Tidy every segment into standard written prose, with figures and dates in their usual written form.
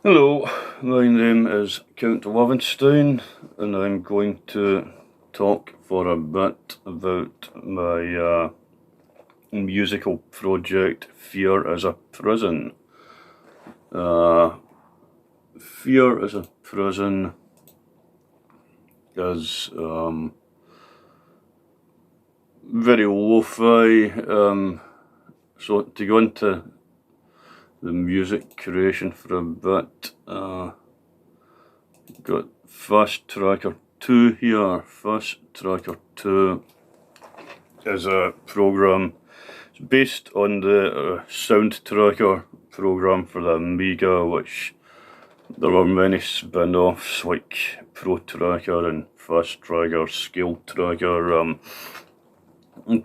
Hello, my name is Pr1s0n and I'm going to talk for a bit about my musical project Fear is a Prison. Fear is a Prison is very lo-fi, so to go into the music creation for a bit, got Fast Tracker 2 here. Fast Tracker 2 is a program. It's based on the Sound Tracker program for the Amiga, which there were many spin-offs like Pro Tracker and Fast Tracker, Scale Tracker.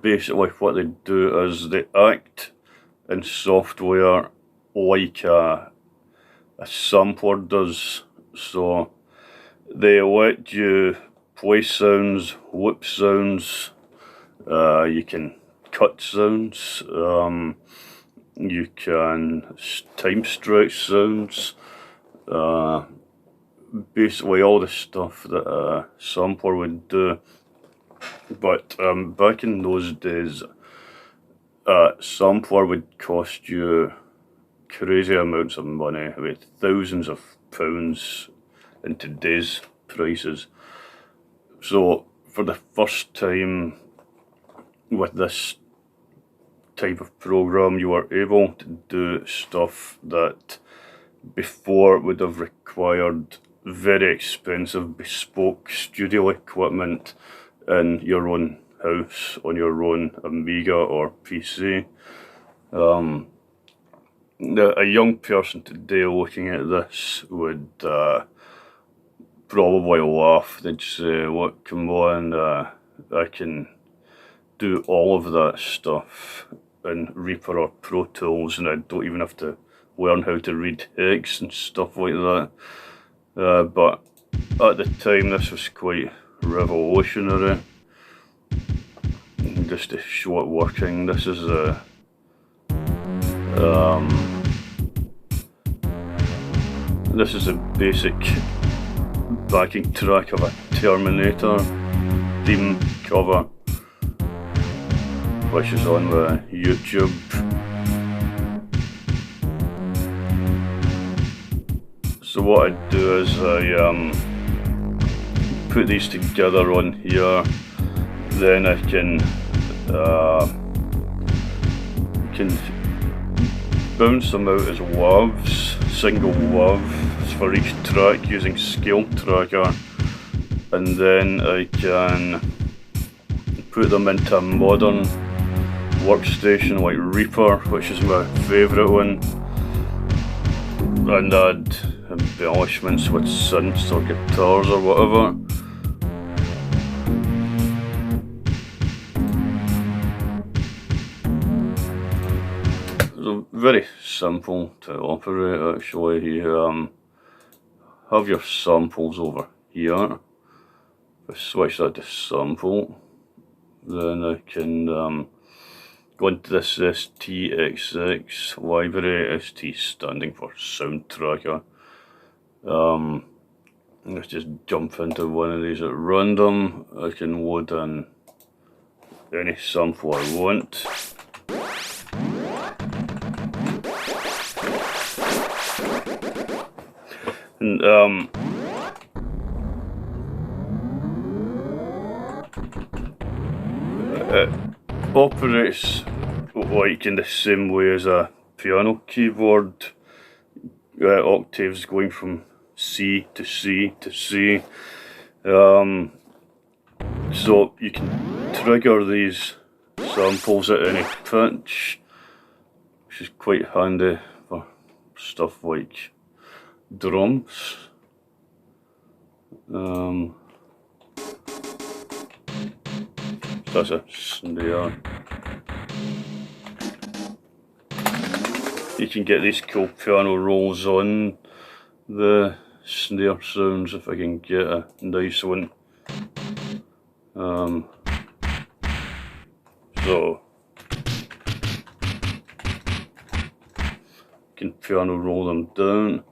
Basically what they do is they act in software like a sampler does. So they let you play sounds, loop sounds, you can cut sounds, you can time stretch sounds, basically all the stuff that a sampler would do. But back in those days, a sampler would cost you crazy amounts of money, about thousands of pounds in today's prices. So for the first time with this type of program, you were able to do stuff that before would have required very expensive bespoke studio equipment in your own house, on your own Amiga or PC. A young person today looking at this would probably laugh. They'd say, "Look, come on, I can do all of that stuff in Reaper or Pro Tools, and I don't even have to learn how to read hex and stuff like that." But at the time, this was quite revolutionary. Just to show it working, this is a this is a basic backing track of a Terminator theme cover, which is on the YouTube. So what I do is I put these together on here, then I can bounce them out as WAVs, single WAVs for each track using Scale Tracker, and then I can put them into a modern workstation like Reaper, which is my favourite one, and add embellishments with synths or guitars or whatever. So very simple to operate actually. You have your samples over here. If I switch that to sample, then I can go into this STXX library, ST standing for Sound Tracker. Let's just jump into one of these at random. I can load in any sample I want. And it operates like in the same way as a piano keyboard, octaves going from C to C to C. So you can trigger these samples at any pitch, which is quite handy for stuff like drums. That's a snare. You can get these cool piano rolls on the snare sounds if I can get a nice one. So you can piano roll them down.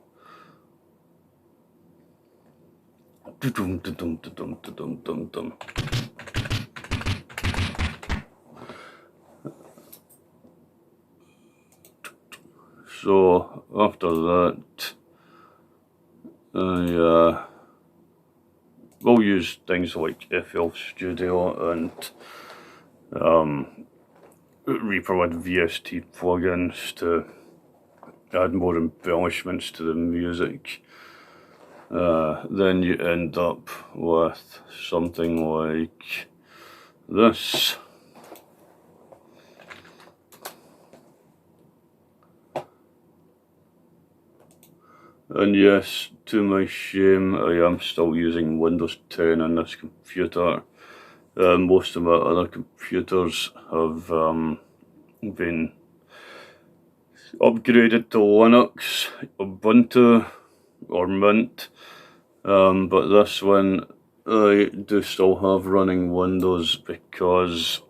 So after that, we'll use things like FL Studio and Reaper with VST plugins to add more embellishments to the music. Then you end up with something like this. And yes, to my shame, I am still using Windows 10 on this computer. Most of my other computers have been upgraded to Linux, Ubuntu, or Mint, but this one I do still have running Windows because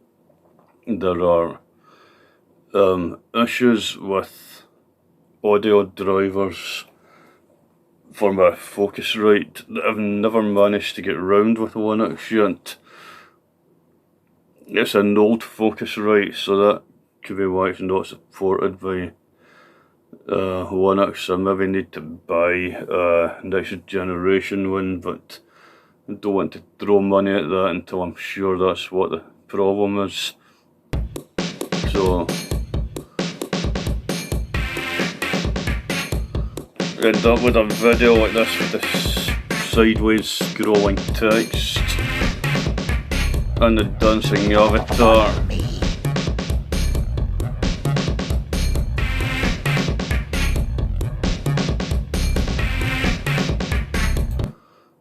there are issues with audio drivers for my Focusrite that I've never managed to get round with Linux yet. It's an old Focusrite, so that could be why it's not supported by Linux. I maybe need to buy next generation one, but I don't want to throw money at that until I'm sure that's what the problem is. So end up with a video like this with this sideways scrolling text and the dancing avatar.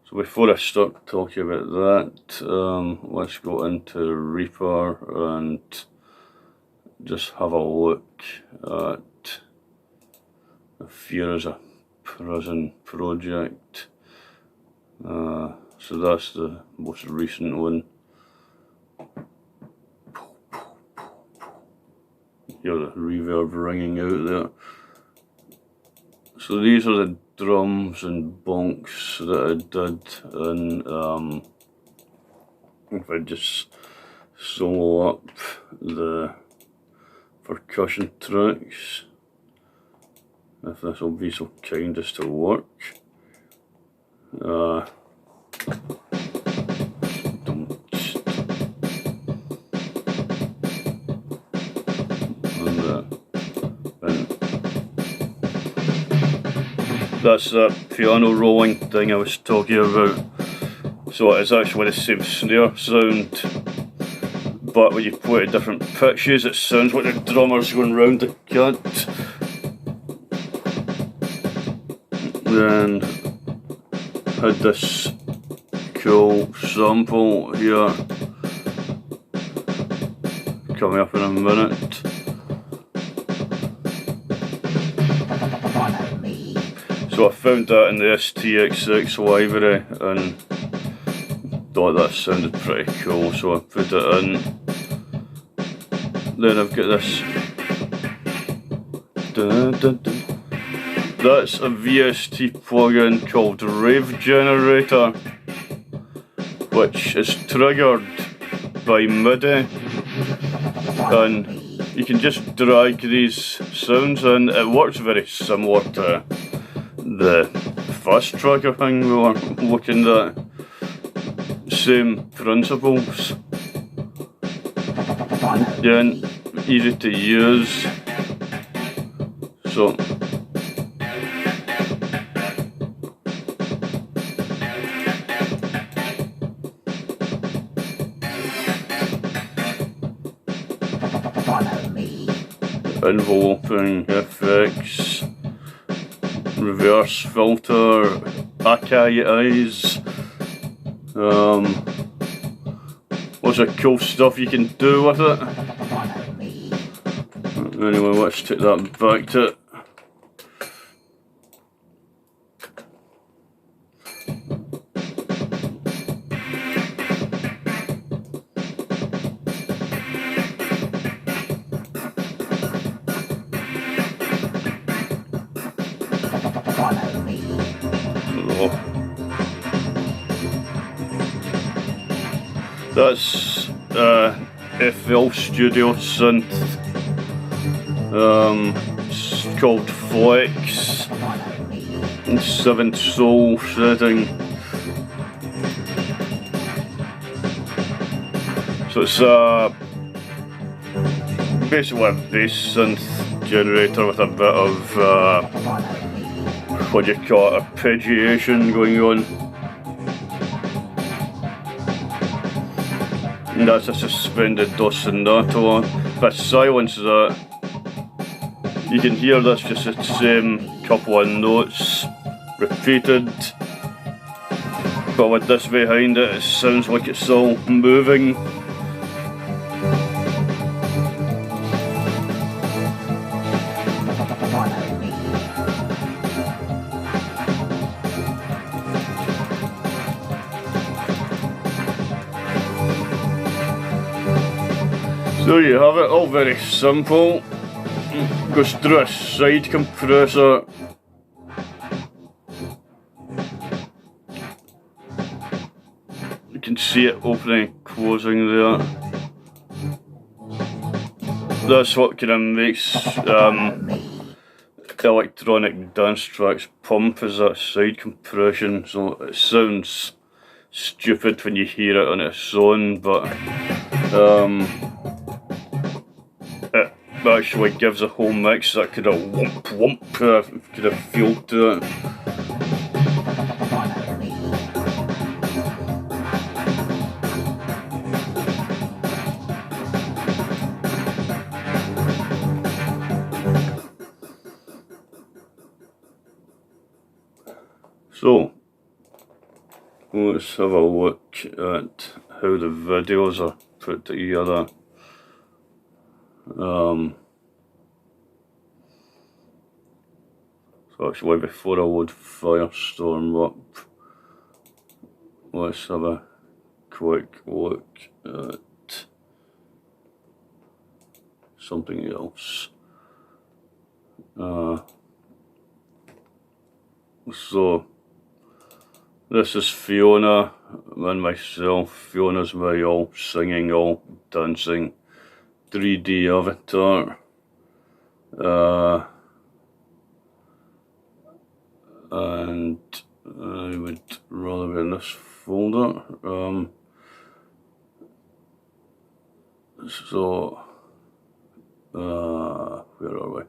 So before I start talking about that, let's go into Reaper and just have a look at Pr1s0n project. So that's the most recent one. Hear the reverb ringing out there. So these are the drums and bonks that I did, and if I just solo up the percussion tracks, if this will be so kind as to work. That's that piano rolling thing I was talking about. So it's actually the same snare sound, but when you play at different pitches, it sounds like the drummer's going round the cut. Then had this cool sample here coming up in a minute. So I found that in the STX6 library and thought that sounded pretty cool, so I put it in. Then I've got this. That's a VST plugin called Rave Generator, which is triggered by MIDI, and you can just drag these sounds in. It works very similar to the fast tracker thing we were looking at. Same principles. Yeah, and easy to use. So enveloping effects, reverse filter, Akai eyes, lots of cool stuff you can do with it. Anyway, let's take that back to it. That's FL Studio synth. It's called Flex. 7th Soul setting. So it's basically a bass synth generator with a bit of what do you call it, arpeggiation going on. And that's a suspended ostinato. If I silence that, you can hear that's just the same couple of notes repeated. But with this behind it, it sounds like it's still moving. So you have it, all very simple. Goes through a side compressor. You can see it opening and closing there. That's what kind of makes electronic dance tracks pump, is that side compression. So it sounds stupid when you hear it on its own, but it actually gives a whole mix that kind of whoomp whoomp kind of feel to it. So let's have a look at how the videos are put together. So actually, before I load Pr1s0n up, let's have a quick look at something else. So this is Fiona and myself. Fiona's my all singing, all dancing 3D avatar. And I would rather be in this folder. Where are we?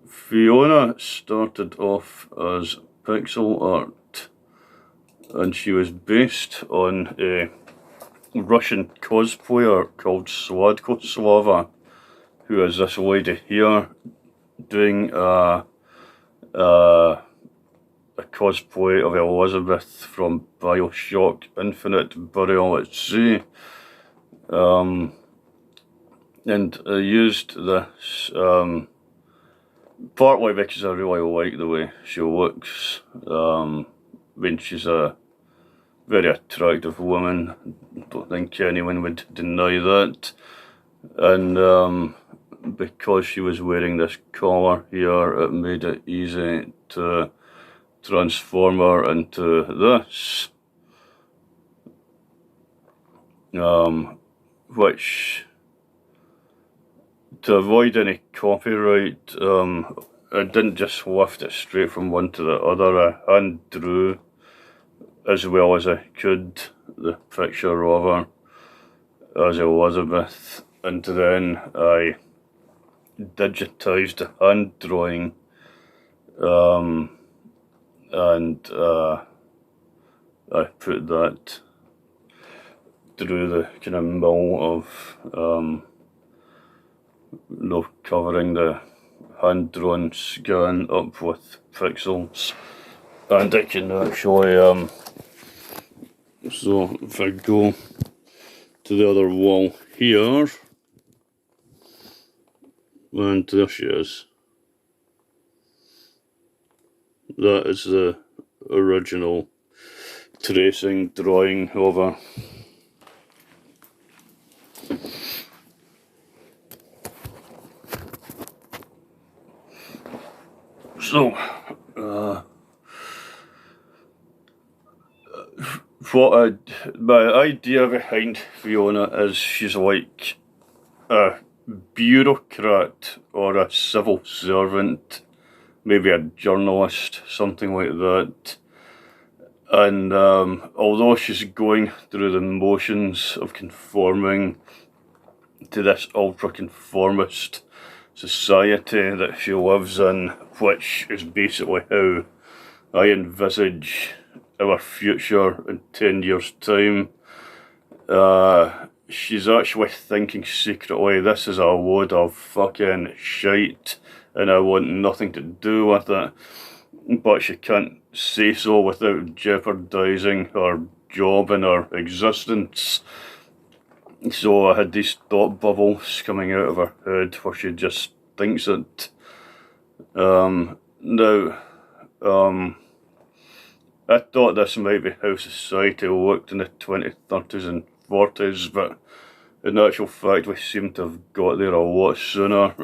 Fiona started off as pixel art, and she was based on a Russian cosplayer called Sladko Slava, who is this lady here doing a cosplay of Elizabeth from BioShock Infinite Burial at Sea. And I used this partly because I really like the way she looks. I mean, she's a very attractive woman, don't think anyone would deny that. And because she was wearing this collar here, it made it easy to transform her into this. Which, to avoid any copyright, I didn't just lift it straight from one to the other. I hand drew as well as I could the picture of her as Elizabeth, and then I digitized the hand drawing, and I put that through the kind of mill of covering the hand-drawn scan up with pixels. And I can actually, so if I go to the other wall here, and there she is. That is the original tracing drawing of her. So, My idea behind Fiona is she's like a bureaucrat or a civil servant, maybe a journalist, something like that. And although she's going through the motions of conforming to this ultra-conformist society that she lives in, which is basically how I envisage our future in 10 years' time, she's actually thinking secretly, this is a load of fucking shite and I want nothing to do with it. But she can't say so without jeopardising her job and her existence. So I had these thought bubbles coming out of her head where she just thinks it. Now, I thought this might be how society looked in the 20s, 30s and 40s, but in actual fact we seem to have got there a lot sooner.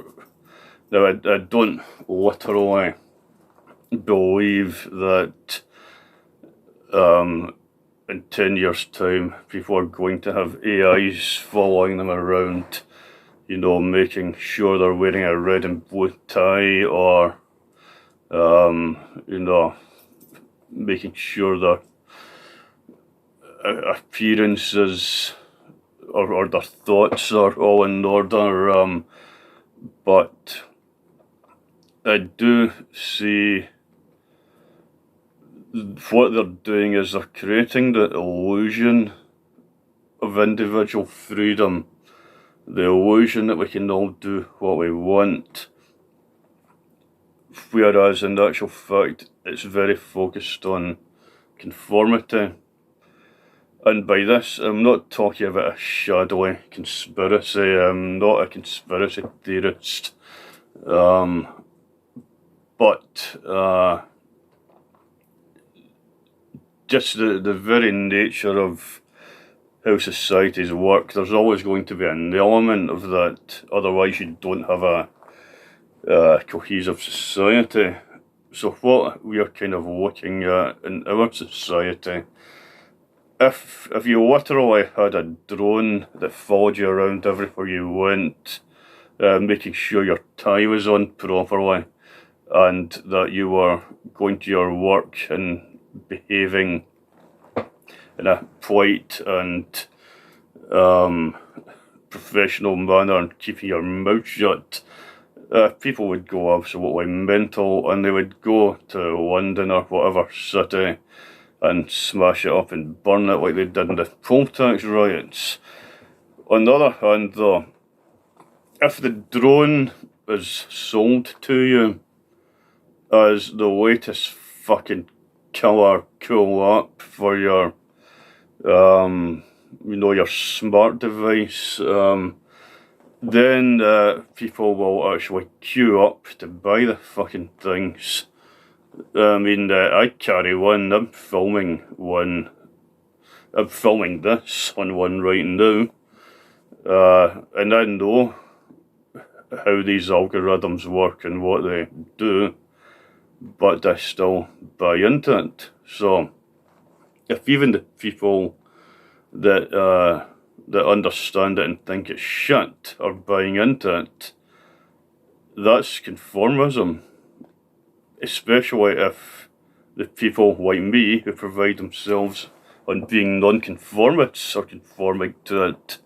Now I don't literally believe that in 10 years' time people are going to have AIs following them around, you know, making sure they're wearing a red and blue tie, or you know, making sure their appearances or their thoughts are all in order, but I do see what they're doing is they're creating the illusion of individual freedom, the illusion that we can all do what we want, whereas in actual fact it's very focused on conformity. And by this, I'm not talking about a shadowy conspiracy. I'm not a conspiracy theorist. But just the very nature of how societies work, there's always going to be an element of that. Otherwise, you don't have a cohesive society. So what we are kind of looking at in our society, if you literally had a drone that followed you around everywhere you went, making sure your tie was on properly, and that you were going to your work and behaving in a polite and professional manner and keeping your mouth shut, people would go absolutely mental, and they would go to London or whatever city and smash it up and burn it like they did in the poll tax riots. On the other hand though, if the drone is sold to you as the latest fucking killer cool app for your you know, your smart device, then people will actually queue up to buy the fucking things. I mean, I carry one. I'm filming one. I'm filming this on one right now, and I know how these algorithms work and what they do, but I still buy into it. So, if even the people that that understand it and think it's shit are buying into it, that's conformism. Especially if the people like me who pride themselves on being non-conformists are conforming to it.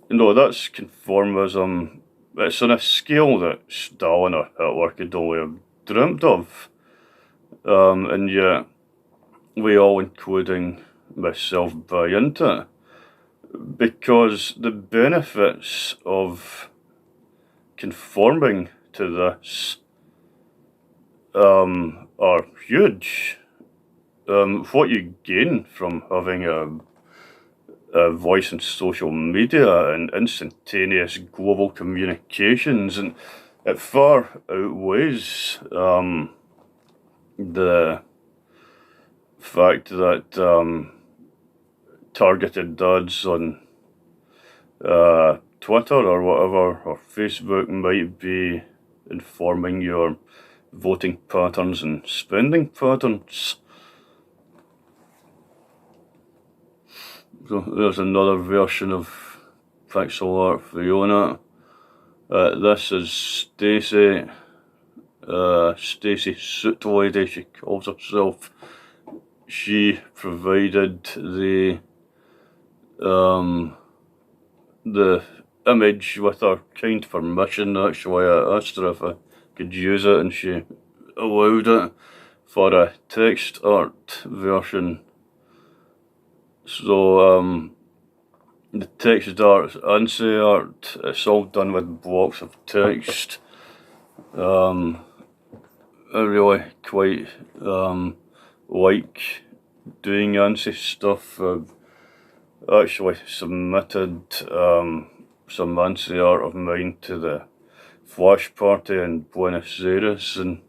You know, that's conformism. It's on a scale that Stalin or Hitler could only have dreamt of. And yet, we all, including myself, buy into it. Because the benefits of conforming to this are huge. What you gain from having a voice in social media and instantaneous global communications, and it far outweighs the fact that targeted ads on Twitter or whatever, or Facebook, might be informing your voting patterns and spending patterns. So there's another version of pixel art Fiona. This is Stacy. Stacy Suit Lady, she calls herself. She provided the image with her kind permission. Actually, I asked her if I could use it, and she allowed it for a text art version. So the text art, ANSI art, it's all done with blocks of text. I really quite like doing ANSI stuff. I actually submitted some ANSI art of mine to the Flash party in Buenos Aires and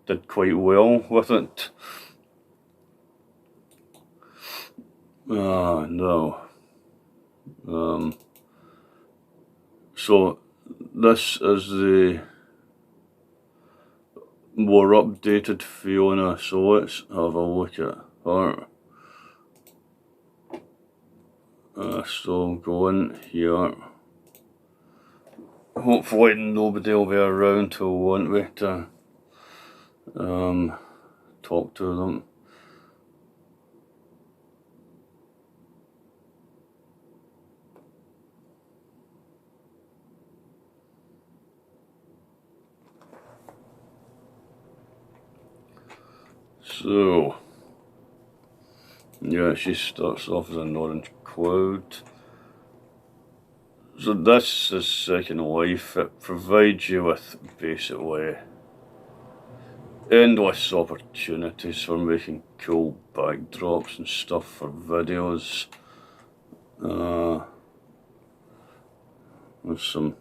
did quite well with it. No. So this is the more updated Fiona, so let's have a look at her. So go in here. Hopefully nobody will be around who'll want me to talk to them. So, yeah, she starts off as an orange cloud. So this is Second Life. It provides you with basically endless opportunities for making cool backdrops and stuff for videos. There's some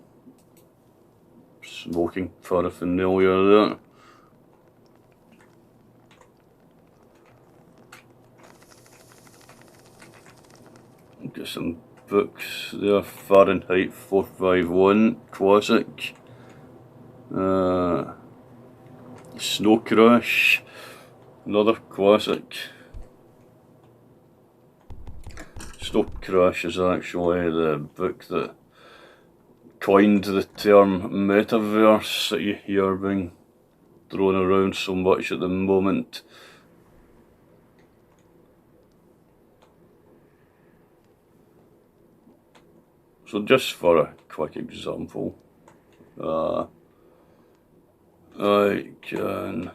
smoking paraphernalia there. Got some books there. Fahrenheit 451 classic. Snow Crash, another classic. Snow Crash is actually the book that coined the term metaverse that you hear being thrown around so much at the moment. So just for a quick example, I can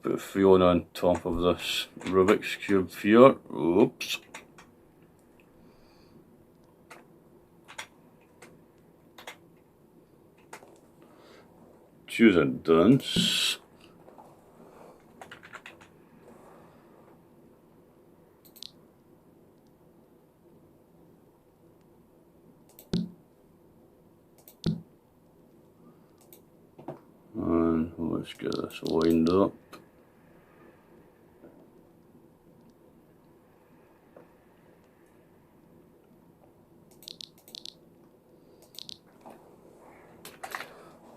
put Fiona on top of this Rubik's Cube here. Oops. Choose a dance. And let's get this lined up.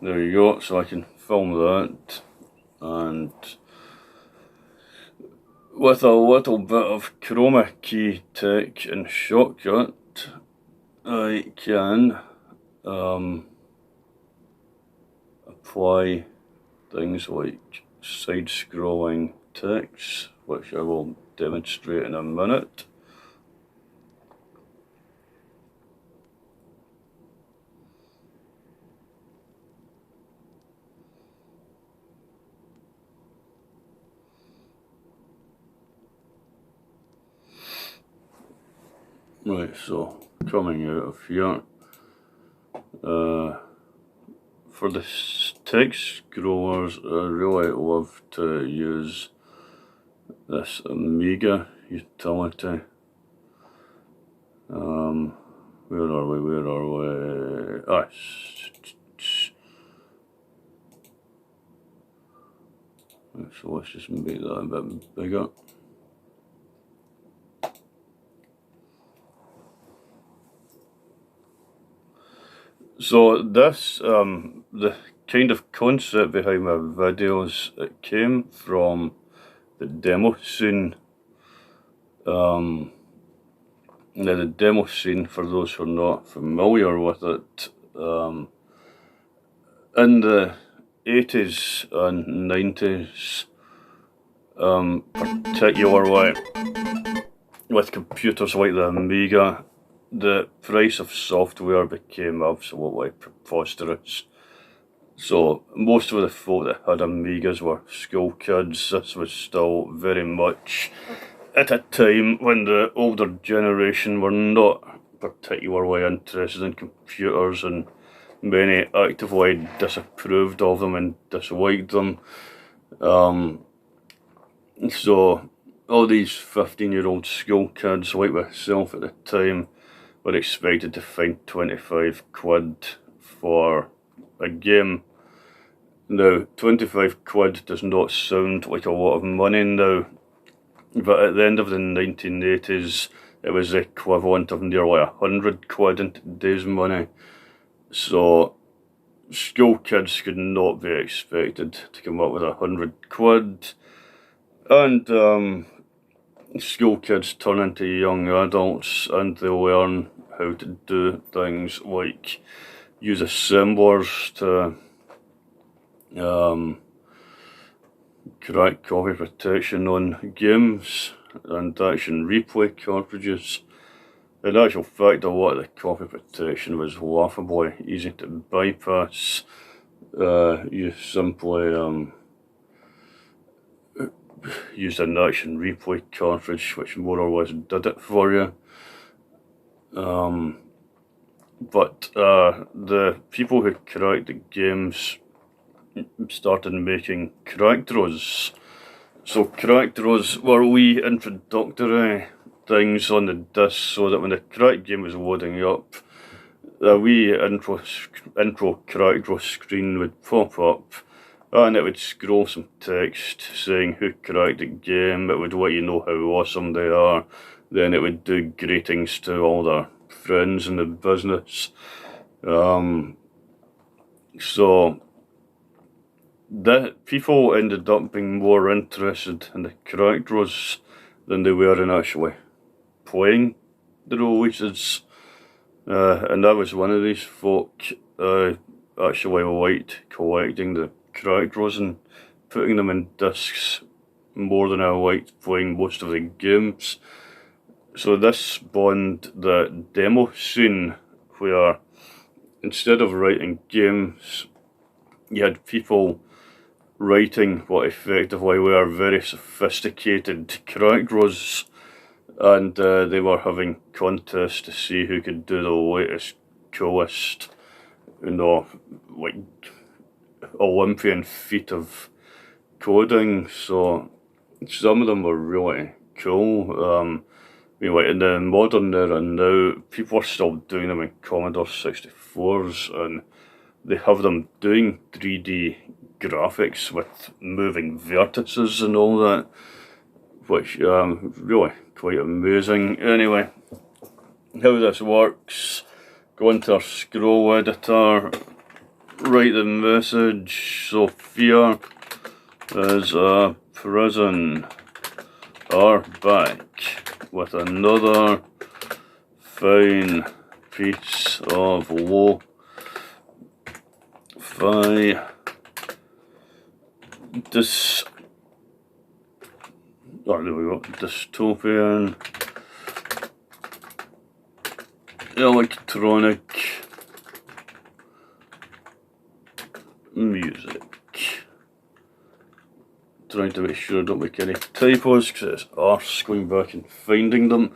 There you go, so I can film that, and with a little bit of chroma key tech and Shotcut, I can apply things like side-scrolling text, which I will demonstrate in a minute. Right, so coming out of here, for the text scrollers, I really love to use this Amiga utility. Where are we? Ah, so let's just make that a bit bigger. So this, the kind of concept behind my videos, it came from the Pr1s0n Now the demo scene, for those who are not familiar with it, in the 80s and 90s, particularly with computers like the Amiga, the price of software became absolutely preposterous. So most of the folk that had Amigas were school kids. This was still very much at a time when the older generation were not particularly interested in computers, and many actively disapproved of them and disliked them. So all these 15-year-old school kids like myself at the time were expected to find 25 quid for a game. Now, 25 quid does not sound like a lot of money now, but at the end of the 1980s, it was the equivalent of nearly 100 quid in today's money. So, school kids could not be expected to come up with 100 quid. And school kids turn into young adults and they learn how to do things like use assemblers to crack copy protection on games and action replay cartridges. In actual fact, a lot of the copy protection was laughably easy to bypass. You simply used an action replay cartridge which more or less did it for you. But the people who cracked the games started making crack draws. So crack draws were wee introductory things on the disc so that when the crack game was loading up, a wee intro crack draw screen would pop up and it would scroll some text saying who cracked the game. It would let you know how awesome they are. Then it would do greetings to all their friends in the business. So that people ended up being more interested in the crack draws than they were in actually playing the releases. And I was one of these folk. Actually liked collecting the crack draws and putting them in discs more than I liked playing most of the games. So this spawned the demo scene where instead of writing games, you had people writing what effectively were very sophisticated crack draws, and they were having contests to see who could do the latest, coolest, like Olympian feat of coding. So some of them were really cool. Like in the modern era now, people are still doing them in Commodore 64s, and they have them doing 3D graphics with moving vertices and all that, which really quite amazing. Anyway, how this works: go into our scroll editor, write the message. Sophia is a prison, are back with another fine piece of lo-fi dystopian electronic music. Trying to make sure I don't make any typos because it's arse going back and finding them.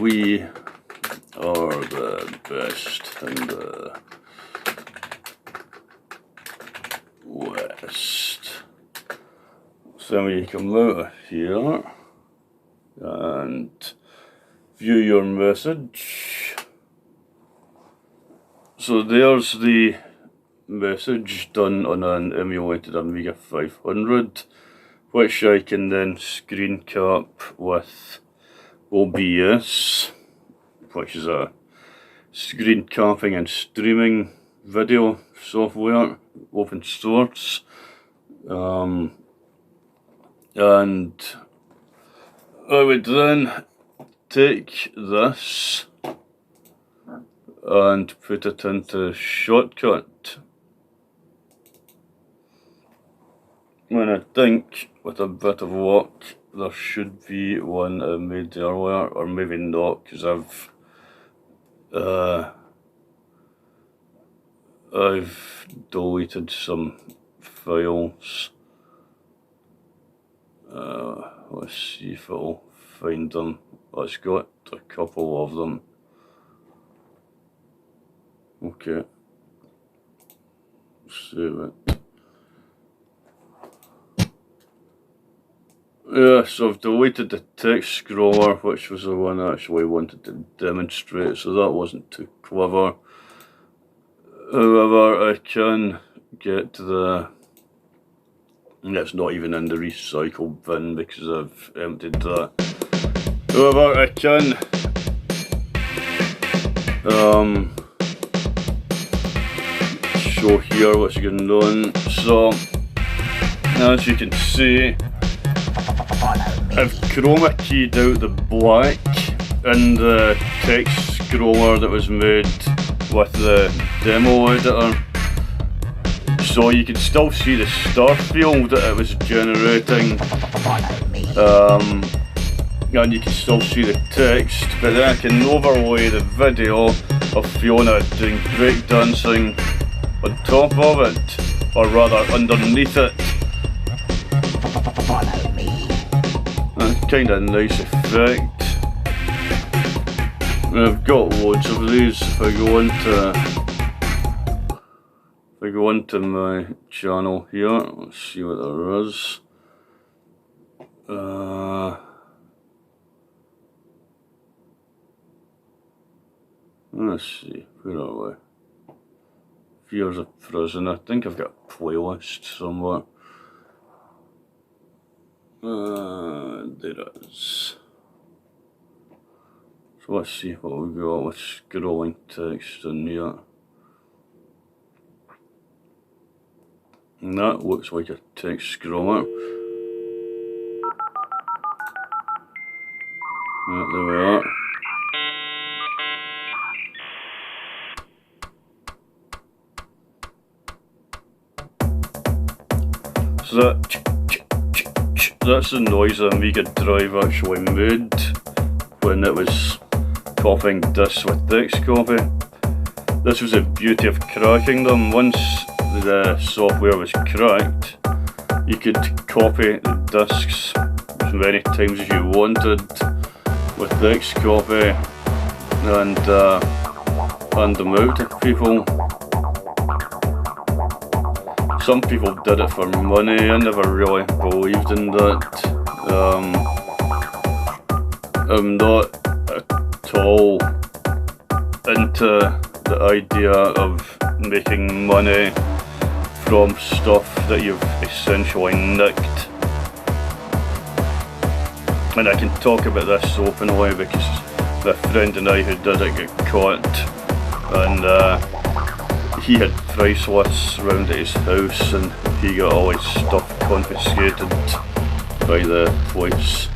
We are the best in the West. So you come out of here and view your message. So there's the message done on an emulated Amiga 500, which I can then screen cap with OBS, which is a screen capping and streaming video software, open source. And I would then take this and put it into shortcut. And I think with a bit of luck there should be one I made earlier, or maybe not, because I've deleted some files. Let's see if I'll find them. It's got a couple of them. Okay. Save it. Yeah, so I've deleted the text scroller, which was the one I actually wanted to demonstrate, so that wasn't too clever. However, I can get the... It's not even in the recycle bin because I've emptied that. However, I can show here what's going on. So, as you can see, I've chroma keyed out the black in the text scroller that was made with the demo editor. So you can still see the star field that it was generating, and you can still see the text, but then I can overlay the video of Fiona doing breakdancing on top of it, or rather underneath it. That's kind of a nice effect. And I've got loads of these. If I go into my channel here, let's see what there is. Let's see, where are we? Fears of Prison. I think I've got a playlist somewhere. There it is. So let's see what we got with scrolling text in here. And that looks like a text scroller. There we are. So that's the noise the Amiga drive actually made when it was copying discs with text copy. This was the beauty of cracking them. Once the software was cracked, you could copy the discs as many times as you wanted with text copy and hand them out to people. Some people did it for money. I never really believed in that. I'm not at all into the idea of making money from stuff that you've essentially nicked. And I can talk about this openly because the friend and I who did it got caught, and he had price lists around at his house and he got all his stuff confiscated by the police.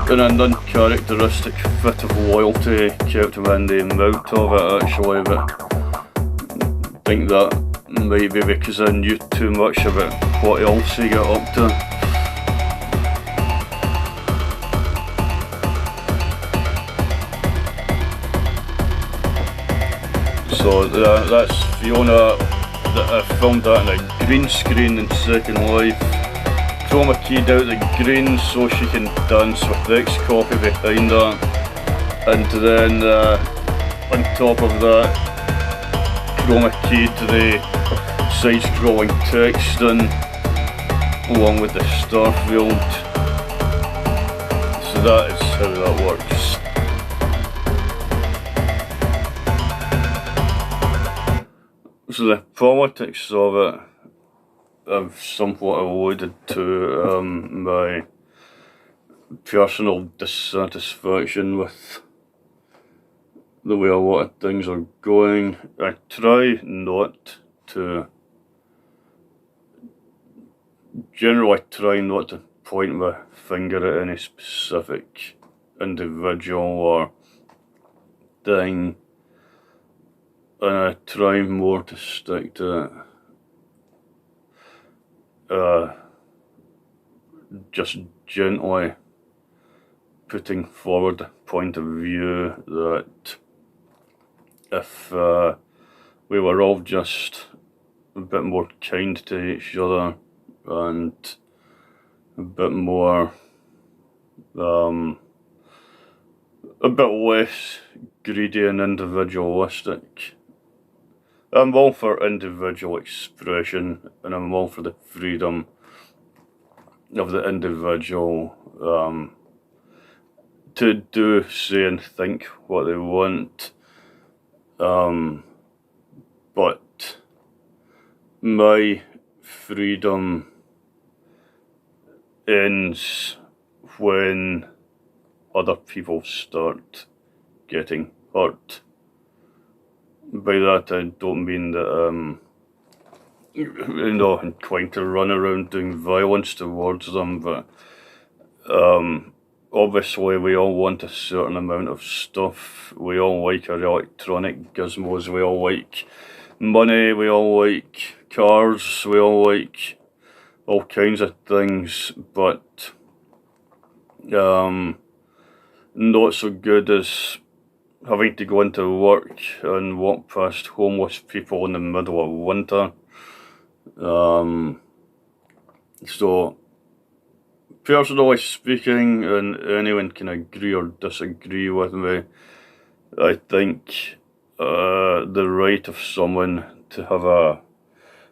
And an uncharacteristic fit of loyalty kept him in the amount of it actually, but I think that might be because I knew too much about what else he got up to. So that's Fiona. I filmed that in a green screen in Second Life. Chroma keyed out the green so she can dance with the X copy behind her. And then on top of that, chroma keyed the side scrolling text in along with the star field. So that is how that works. So the politics of it, I've somewhat alluded to my personal dissatisfaction with the way a lot of things are going. I try not to generally try not to point my finger at any specific individual or thing, and I try more to stick to just gently putting forward a point of view that if we were all just a bit more kind to each other and a bit more, a bit less greedy and individualistic. I'm all for individual expression, and I'm all for the freedom of the individual to do, say, and think what they want. But my freedom ends when other people start getting hurt. By that I don't mean that inclined to run around doing violence towards them, but obviously we all want a certain amount of stuff. We all like our electronic gizmos, we all like money, we all like cars, we all like all kinds of things, but not so good as having to go into work and walk past homeless people in the middle of winter. So, personally speaking, and anyone can agree or disagree with me, I think the right of someone to have a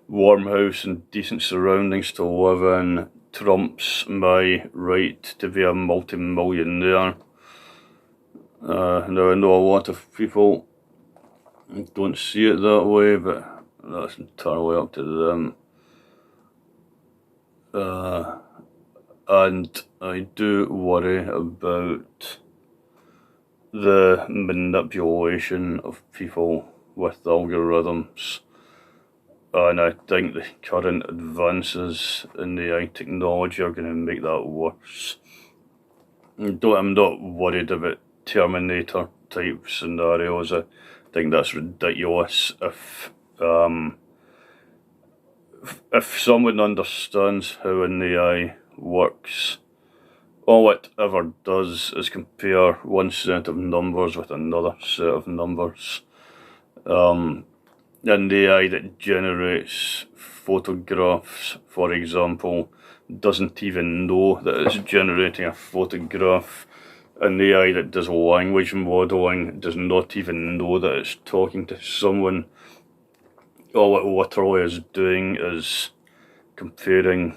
warm house and decent surroundings to live in trumps my right to be a multi-millionaire. Now I know a lot of people don't see it that way, but that's entirely up to them. And I do worry about the manipulation of people with algorithms, and I think the current advances in AI technology are going to make that worse. I'm not worried about Terminator type scenarios. I think that's ridiculous. If someone understands how an AI works, all it ever does is compare one set of numbers with another set of numbers. An AI that generates photographs, for example, doesn't even know that it's generating a photograph. An AI that does language modelling does not even know that it's talking to someone. All it literally is doing is comparing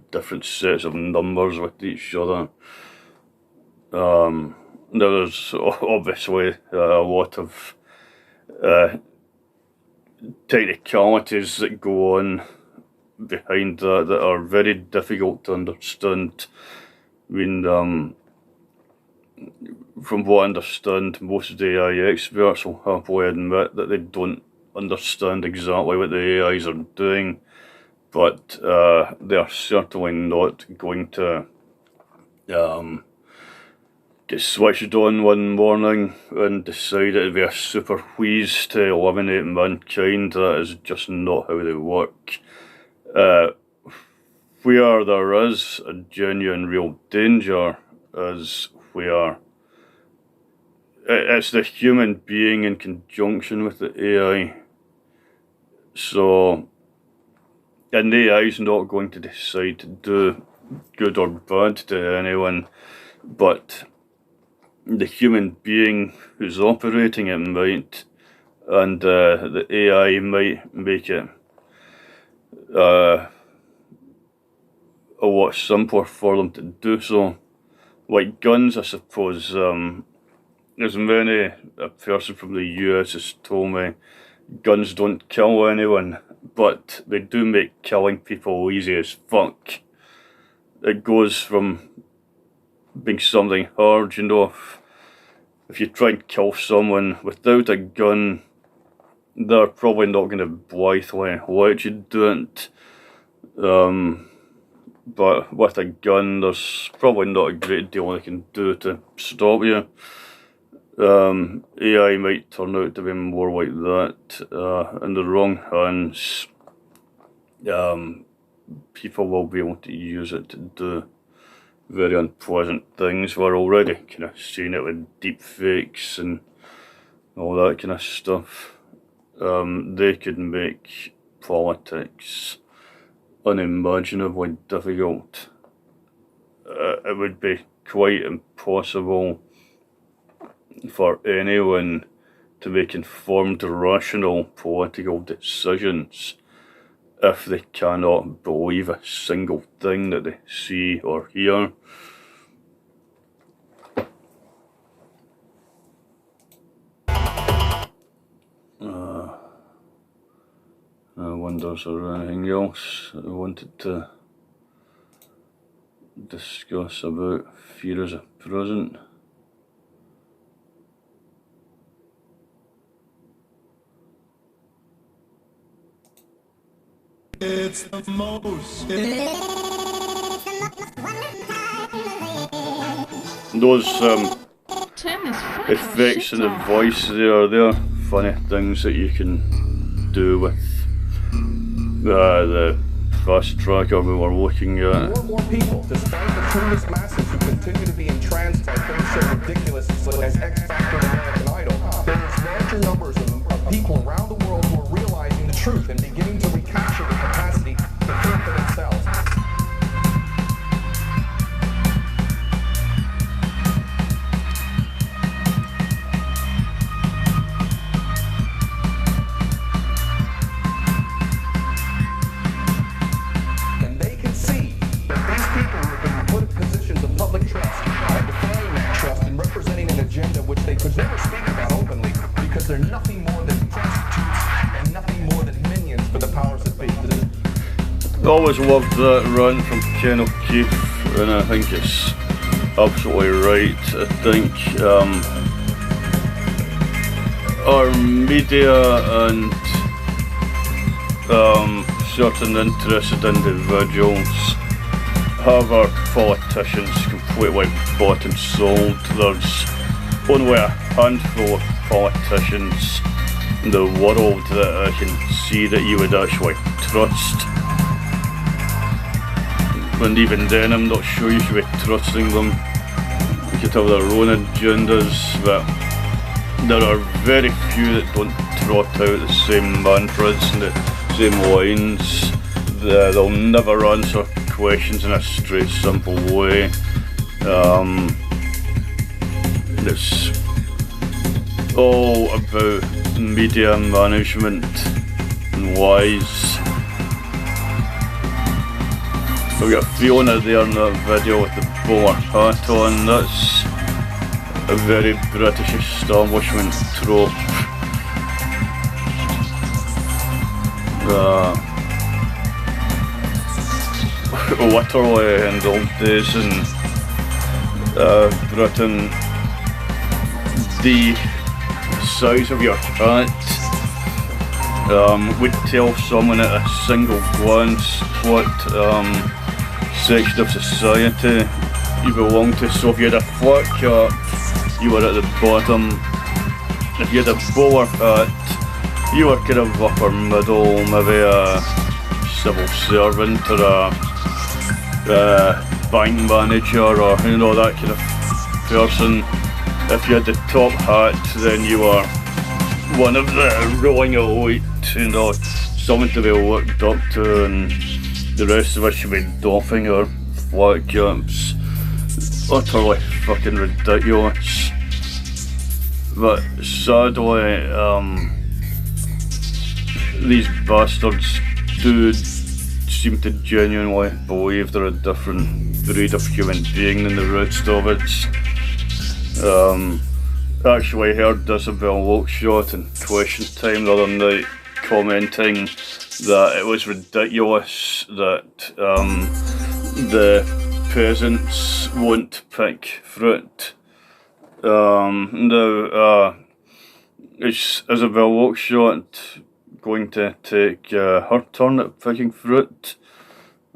different sets of numbers with each other. There's obviously a lot of technicalities that go on behind that are very difficult to understand. I mean, from what I understand, most AI experts will happily admit that they don't understand exactly what the AIs are doing, but they are certainly not going to get switched on one morning and decide it'd be a super wheeze to eliminate mankind. That is just not how they work. Where there is a genuine real danger is where it's the human being in conjunction with the AI. So an AI is not going to decide to do good or bad to anyone, but the human being who's operating it might, and the AI might make it a lot simpler for them to do so. Like guns, I suppose. As many a person from the US has told me, guns don't kill anyone, but they do make killing people easy as fuck. It goes from being something hard, if you try and kill someone without a gun, they're probably not going to blithely let you do it. but with a gun there's probably not a great deal they can do to stop you. AI might turn out to be more like that. In the wrong hands, people will be able to use it to do very unpleasant things. We're already kind of seeing it with deep fakes and all that kind of stuff. They could make politics unimaginably difficult. It would be quite impossible for anyone to make informed, rational political decisions if they cannot believe a single thing that they see or hear. I wonder is there anything else I wanted to discuss about fear as a prison. It's the most. Those effects in the voice they're funny things that you can do with the fast tracker we were looking at. More and more people, despite the clueless masses who continue to be entranced by things so ridiculous as X Factor and American Idol, there's larger numbers of people around the world who are realizing the truth and beginning to recapture the capacity to think for themselves. And they can see that these people who have been put in positions of public trust are defying that trust and representing an agenda which they could never speak about openly because they're nothing more than prostitutes and nothing more than minions for the powers that be. Always loved that run from Ken O'Keefe, and I think it's absolutely right. I think our media and certain interested individuals have our politicians completely bought and sold. There's only a handful of politicians in the world that I can see that you would actually trust. And even then I'm not sure you should be trusting them. They could have their own agendas, but there are very few that don't trot out the same mantras and the same lines. They'll never answer questions in a straight, simple way. It's all about media management and lies. We've got Fiona there in that video with the bowler hat on. That's a very British establishment trope. Literally in the old days in Britain, the size of your hat would tell someone at a single glance what section of society you belong to. So if you had a flat cap, you were at the bottom. If you had a bowler hat, you were kind of upper middle, maybe a civil servant or a bank manager or that kind of person. If you had the top hat, then you were one of the ruling elite, someone to be looked up to, and the rest of us should be doffing our flat caps. Utterly fucking ridiculous. But sadly, these bastards do seem to genuinely believe they're a different breed of human being than the rest of us. Actually heard Isabel Loakshot in Question Time the other night commenting that it was ridiculous that the peasants won't pick fruit. Now, is Isabel Loakshot going to take her turn at picking fruit?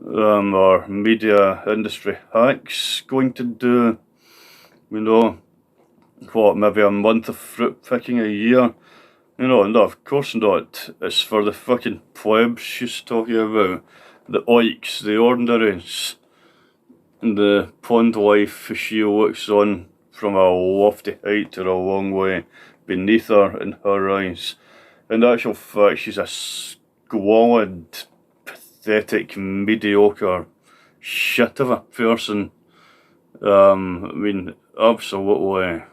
or media industry hacks going to do? You know, what, maybe a month of fruit picking a year? You know, no, of course not. It's for the fucking plebs she's talking about. The oiks, the ordinaries. The pond life she looks on from a lofty height or a long way beneath her in her eyes. In actual fact, she's a squalid, pathetic, mediocre shit of a person. I mean, absolutely.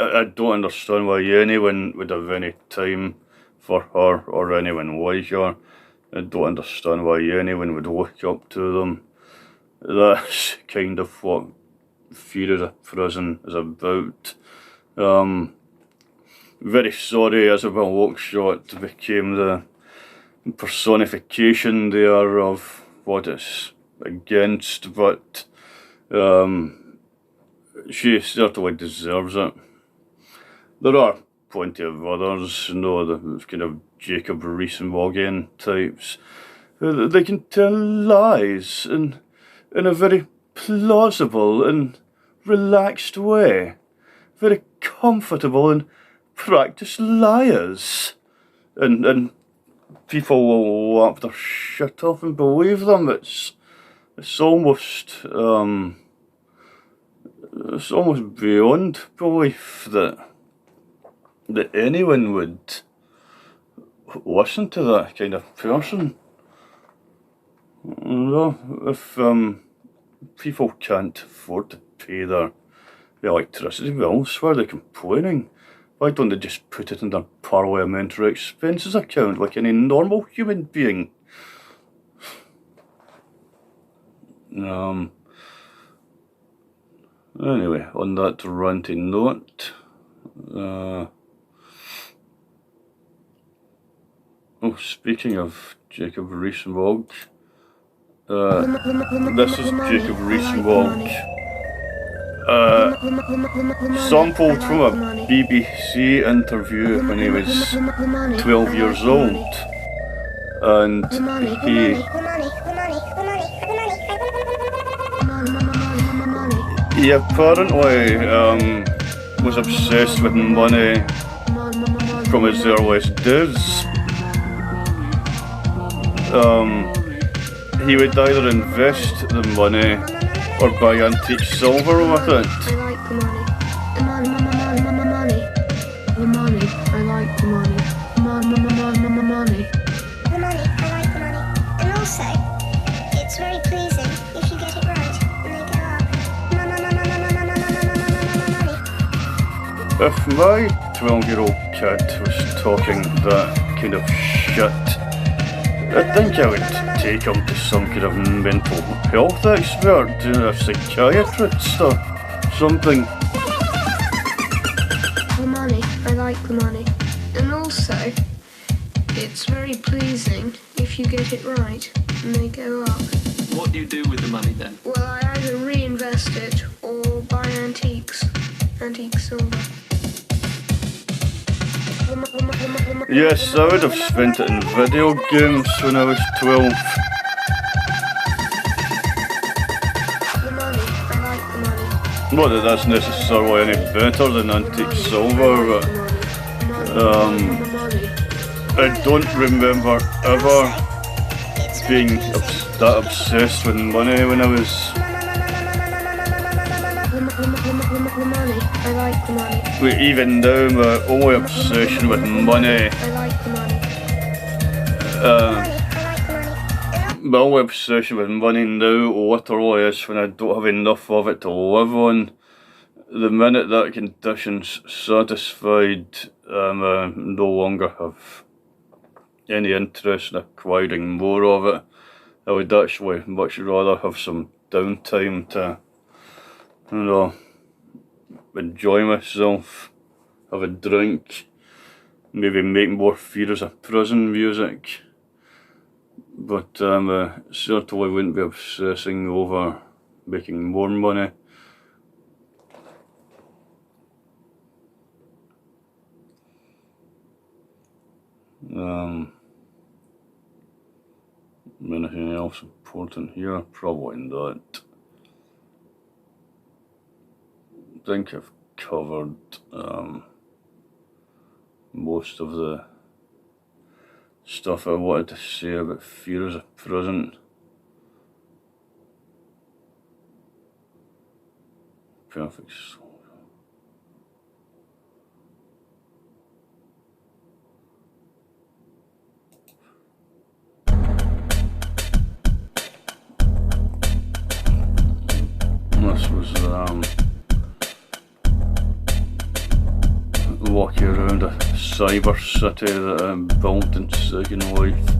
I don't understand why anyone would have any time for her or anyone like her. I don't understand why anyone would look up to them. That's kind of what Fear of the Prison is about. Very sorry Isabel Lockshot became the personification there of what it's against, but she certainly deserves it. There are plenty of others, you know, the kind of Jacob Rees-Mogg types. They can tell lies in a very plausible and relaxed way. Very comfortable and practiced liars. And people will laugh their shit off and believe them. It's almost beyond belief that anyone would listen to that kind of person. You know, if people can't afford to pay their electricity bills, why are they complaining? Why don't they just put it in their parliamentary expenses account like any normal human being? Anyway, on that ranting note, speaking of Jacob Rees-Mogg, this is Jacob Rees-Mogg, sampled from a BBC interview when he was 12 years old, and he apparently was obsessed with money from his earliest days. He would either invest the money or buy antique silver with it. I like the money. The money. The money. I like the money. The money. The money. The money. I like the money. And also, it's very pleasing if you get it right and they go up. Money. If my 12-year-old kid was talking that kind of shit, I think I would take him to some kind of mental health expert, a psychiatrist or something. The money. I like the money. And also, it's very pleasing if you get it right and they go up. What do you do with the money then? Well, I either reinvest it or buy antique silver. Yes, I would have spent it in video games when I was 12. The money. I like the money. Not that that's necessarily any better than antique silver, but I don't remember ever being that obsessed with money when I was... The money. I like the money. Even now, my only obsession with money... I like the money. My only obsession with money now literally is when I don't have enough of it to live on. The minute that condition's satisfied, I no longer have any interest in acquiring more of it. I would actually much rather have some downtime to, you know, enjoy myself, have a drink, maybe make more Fears of Prison music. But certainly wouldn't be obsessing over making more money. Anything else? else important here? Probably not. I think I've covered most of the stuff I wanted to say about fear as a prison. Perfect. This was walking around a cyber city that I built in Second Life.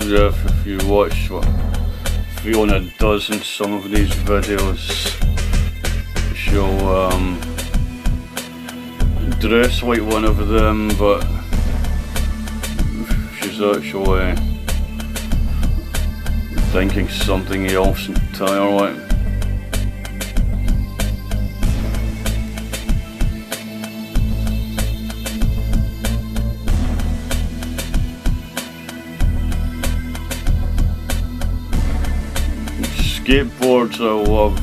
Yeah, if you watch what Fiona does in some of these videos, she'll dress like one of them, but she's actually thinking something else entirely. Skateboards I loved,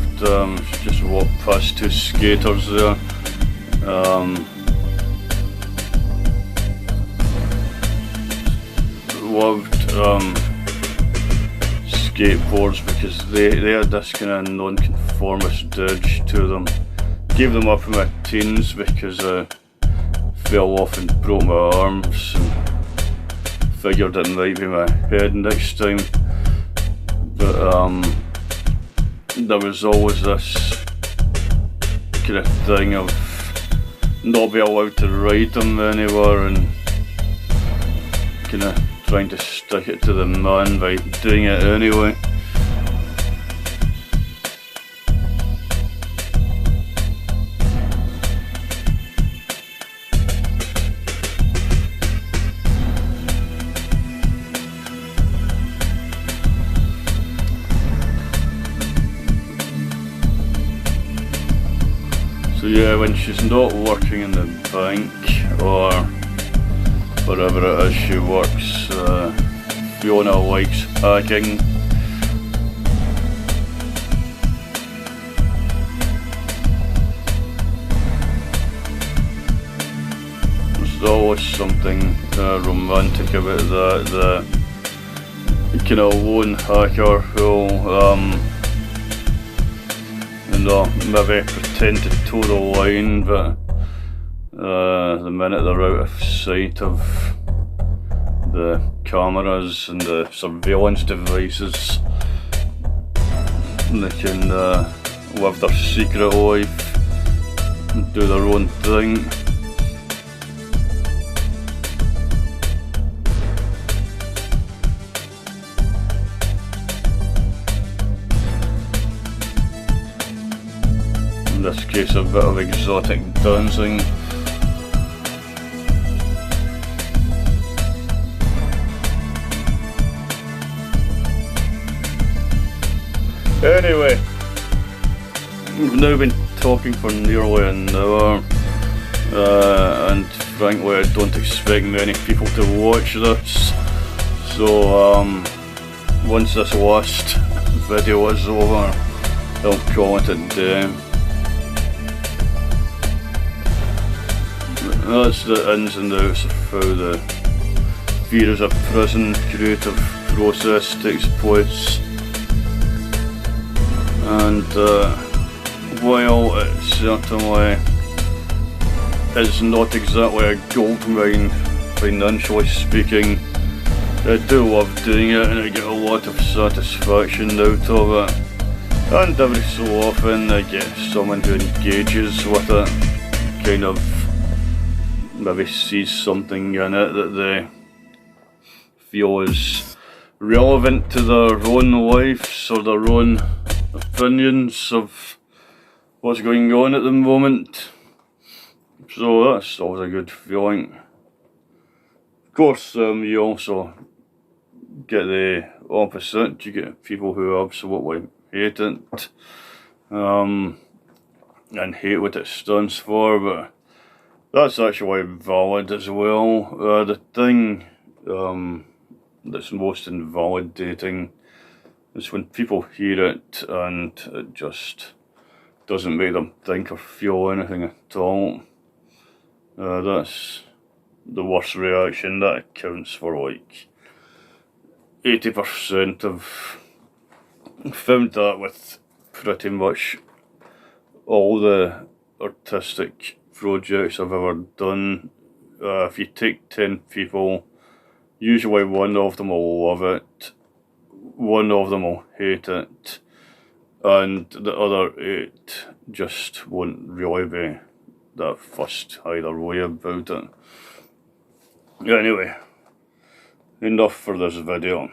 just walked past two skaters there. Loved skateboards because they had this kind of non-conformist edge to them. Gave them up in my teens because I fell off and broke my arms and figured it might be my head next time. But there was always this kind of thing of not being allowed to ride them anywhere and kind of trying to stick it to the man by doing it anyway. So yeah, when she's not working in the bank or wherever it is she works, Fiona likes hacking. There's always something romantic about that, the kind of lone hacker who'll maybe pretend to toe the line, but the minute they're out of sight of the cameras and the surveillance devices, they can live their secret life and do their own thing. In this case, a bit of exotic dancing. Anyway, we've now been talking for nearly an hour, and frankly I don't expect many people to watch this, so once this last video is over, I'll call it a day. That's the ins and outs of how the Fear as a Prison creative process takes place. And while it certainly is not exactly a goldmine financially speaking, I do love doing it and I get a lot of satisfaction out of it. And every so often I get someone who engages with it, kind of maybe sees something in it that they feel is relevant to their own lives or their own opinions of what's going on at the moment. So that's always a good feeling. Of course, you also get the opposite. You get people who absolutely hate it, and hate what it stands for, but that's actually valid as well. The thing that's most invalidating is when people hear it and it just doesn't make them think or feel anything at all. That's the worst reaction. That accounts for like 80% of... found that with pretty much all the artistic projects I've ever done. If you take 10 people, usually one of them will love it, one of them will hate it, and the other 8 just won't really be that fussed either way about it. Anyway, enough for this video.